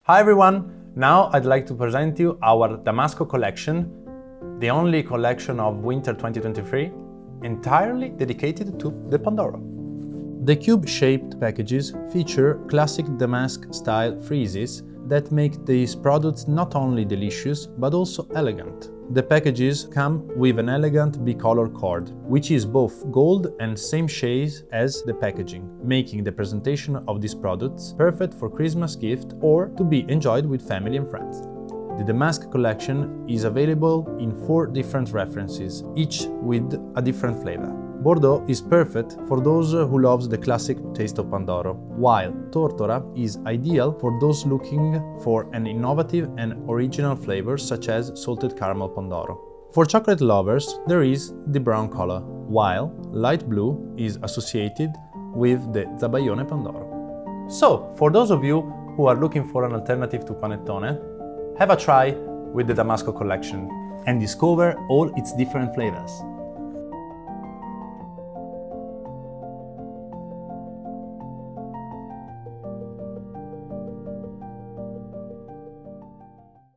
Hi everyone! Now I'd like to present you our Damasco collection, the only collection of winter 2023 entirely dedicated to the Pandoro. The cube-shaped packages feature classic Damask-style friezes that make these products not only delicious but also elegant. The packages come with an elegant bicolor cord, which is both gold and same shades as the packaging, making the presentation of these products perfect for Christmas gift or to be enjoyed with family and friends. The Damask collection is available in 4 different references, each with a different flavor. Bordeaux is perfect for those who love the classic taste of Pandoro, while Tortora is ideal for those looking for an innovative and original flavor such as salted caramel Pandoro. For chocolate lovers, there is the brown color, while light blue is associated with the Zabaione Pandoro. So, for those of you who are looking for an alternative to Panettone, have a try with the Damasco collection and discover all its different flavors.